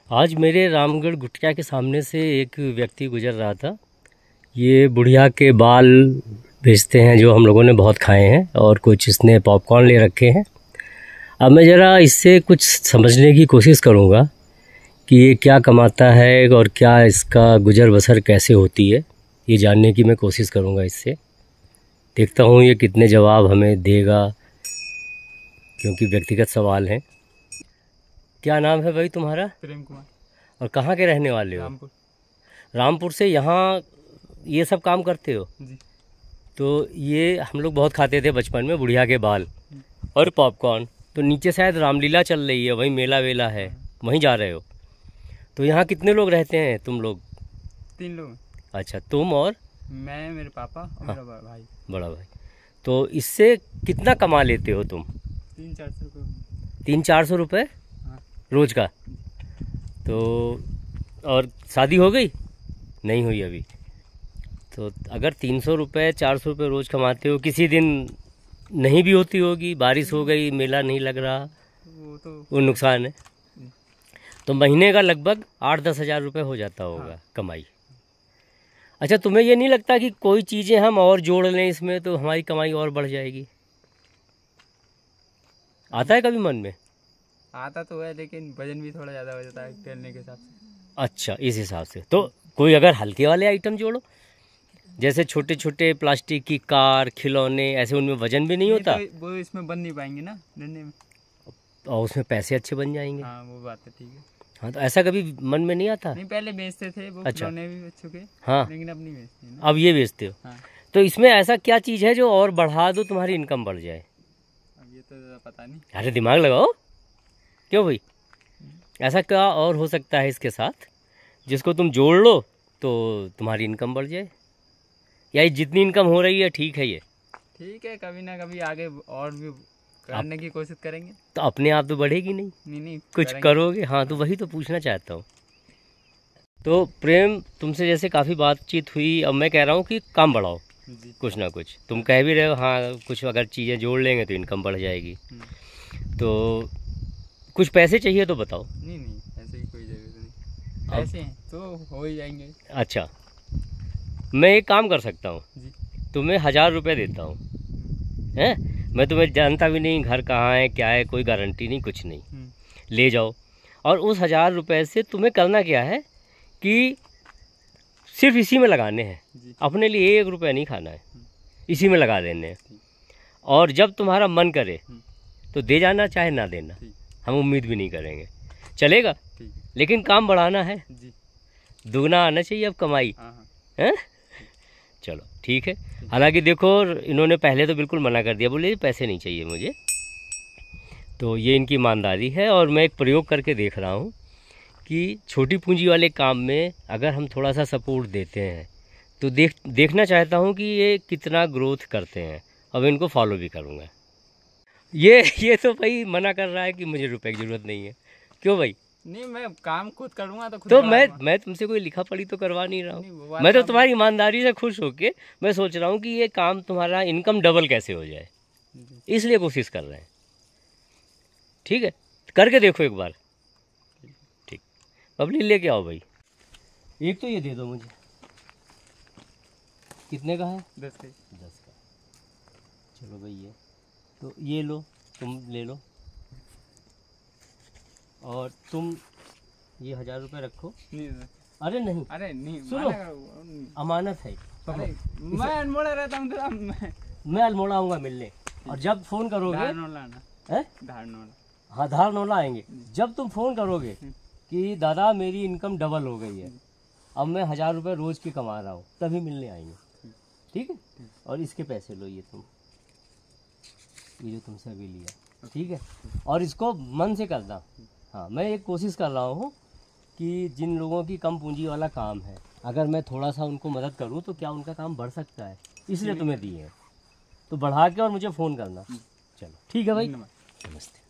आज मेरे रामगढ़ गुटिया के सामने से एक व्यक्ति गुजर रहा था। ये बुढ़िया के बाल बेचते हैं जो हम लोगों ने बहुत खाए हैं, और कुछ इसने पॉपकॉर्न ले रखे हैं। अब मैं ज़रा इससे कुछ समझने की कोशिश करूँगा कि ये क्या कमाता है और क्या इसका गुजर बसर कैसे होती है, ये जानने की मैं कोशिश करूँगा इससे। देखता हूँ ये कितने जवाब हमें देगा, क्योंकि व्यक्तिगत सवाल हैं। क्या नाम है भाई तुम्हारा? प्रेम कुमार। और कहाँ के रहने वाले हो? रामपुर। रामपुर से यहाँ ये सब काम करते हो जी। तो ये हम लोग बहुत खाते थे बचपन में, बुढ़िया के बाल और पॉपकॉर्न। तो नीचे शायद रामलीला चल रही है, वहीं मेला वेला है, वहीं जा रहे हो। तो यहाँ कितने लोग रहते हैं तुम लोग? 3 लोग। अच्छा, तुम और मैं, मेरे पापा और हाँ, मेरा भाई। बड़ा भाई। तो इससे कितना कमा लेते हो तुम? 300-400 रुपये। 300-400 रुपये हाँ। रोज का? तो और शादी हो गई? नहीं हुई अभी। तो अगर 300 रुपये 400 रुपये रोज़ कमाते हो, किसी दिन नहीं भी होती होगी, बारिश हो गई, मेला नहीं लग रहा, वो नुकसान है। तो महीने का लगभग 8-10 हज़ार रुपये हो जाता होगा। हाँ। कमाई। अच्छा, तुम्हें ये नहीं लगता कि कोई चीज़ें हम और जोड़ लें इसमें तो हमारी कमाई और बढ़ जाएगी? आता है कभी मन में? आता तो है, लेकिन वजन भी थोड़ा ज़्यादा हो जाता है टहलने के हिसाब से। अच्छा, इस हिसाब से। तो कोई अगर हल्के वाले आइटम जोड़ो, जैसे छोटे छोटे प्लास्टिक की कार, खिलौने, ऐसे उनमें वजन भी नहीं होता। तो वो इसमें बन नहीं पाएंगे ना डंडे में, और उसमें पैसे अच्छे बन जाएंगे। हाँ वो बात है, ठीक है। हाँ, तो ऐसा कभी मन में नहीं आता? नहीं, पहले बेचते थे वो। अच्छा। खिलौने भी बच्चों के। हाँ, लेकिन अब नहीं बेचते ना। अब ये बेचते हो। हाँ। तो इसमें ऐसा क्या चीज़ है जो और बढ़ा दो, तुम्हारी इनकम बढ़ जाए? अब ये तो पता नहीं। अरे दिमाग लगाओ। क्यों भाई, ऐसा क्या और हो सकता है इसके साथ जिसको तुम जोड़ लो तो तुम्हारी इनकम बढ़ जाए? या ये जितनी इनकम हो रही है ठीक है? ये ठीक है, कभी ना कभी आगे और भी करने की कोशिश करेंगे। तो अपने आप तो बढ़ेगी नहीं? नहीं, कुछ करोगे। हाँ, तो वही तो पूछना चाहता हूँ। तो प्रेम, तुमसे जैसे काफ़ी बातचीत हुई, अब मैं कह रहा हूँ कि काम बढ़ाओ कुछ ना कुछ। तुम कह भी रहे हो हाँ, कुछ अगर चीज़ें जोड़ लेंगे तो इनकम बढ़ जाएगी। तो कुछ पैसे चाहिए तो बताओ। नहीं, ऐसे की कोई ज़रूरत नहीं, पैसे हैं तो हो ही जाएंगे। अच्छा, मैं एक काम कर सकता हूँ, तुम्हें 1000 रुपये देता हूँ, हैं? मैं तुम्हें जानता भी नहीं, घर कहाँ है क्या है, कोई गारंटी नहीं, कुछ नहीं। ले जाओ, और उस 1000 रुपये से तुम्हें करना क्या है कि सिर्फ इसी में लगाने हैं। अपने लिए 1 रुपया नहीं खाना है, इसी में लगा देने हैं। और जब तुम्हारा मन करे तो दे जाना, चाहे ना देना, हम उम्मीद भी नहीं करेंगे, चलेगा? लेकिन काम बढ़ाना है, दुगना आना चाहिए अब कमाई, है? चलो ठीक है। हालांकि देखो, इन्होंने पहले तो बिल्कुल मना कर दिया, बोले पैसे नहीं चाहिए मुझे। तो ये इनकी ईमानदारी है, और मैं एक प्रयोग करके देख रहा हूँ कि छोटी पूंजी वाले काम में अगर हम थोड़ा सा सपोर्ट देते हैं तो देखना चाहता हूँ कि ये कितना ग्रोथ करते हैं। अब इनको फॉलो भी करूँगा। ये तो भाई मना कर रहा है कि मुझे रुपए की ज़रूरत नहीं है। क्यों भाई? नहीं, मैं काम खुद करूँगा तो खुद। तो मैं तुमसे कोई लिखा पढ़ी तो करवा नहीं रहा हूँ। मैं तो तुम्हारी ईमानदारी से खुश होके मैं सोच रहा हूँ कि ये काम तुम्हारा इनकम डबल कैसे हो जाए, इसलिए कोशिश कर रहे हैं। ठीक है, करके देखो एक बार। ठीक, पब्लिक लेके आओ भाई। एक तो ये दे दो मुझे। कितने का है? 10 का। चलो भाई, ये तो ये लो, तुम ले लो। और तुम ये 1000 रुपये रखो। नहीं, अरे नहीं, सुनो, अमानत है। मैं अल्मोड़ा रहता हूँ, मैं अल्मोड़ा आऊँगा मिलने, और जब फ़ोन करोगे हाँ, धारनोला आएंगे। जब तुम फ़ोन करोगे कि दादा मेरी इनकम डबल हो गई है, अब मैं 1000 रुपये रोज़ की कमा रहा हूँ, तभी मिलने आएंगे। ठीक है? और इसके पैसे लो, ये तुम, ये जो तुमसे अभी लिया, ठीक है? और इसको मन से करना। हाँ, मैं एक कोशिश कर रहा हूँ कि जिन लोगों की कम पूंजी वाला काम है, अगर मैं थोड़ा सा उनको मदद करूँ तो क्या उनका काम बढ़ सकता है, इसलिए तुम्हें दिए हैं। तो बढ़ा के और मुझे फ़ोन करना। चलो ठीक है भाई, नमस्ते।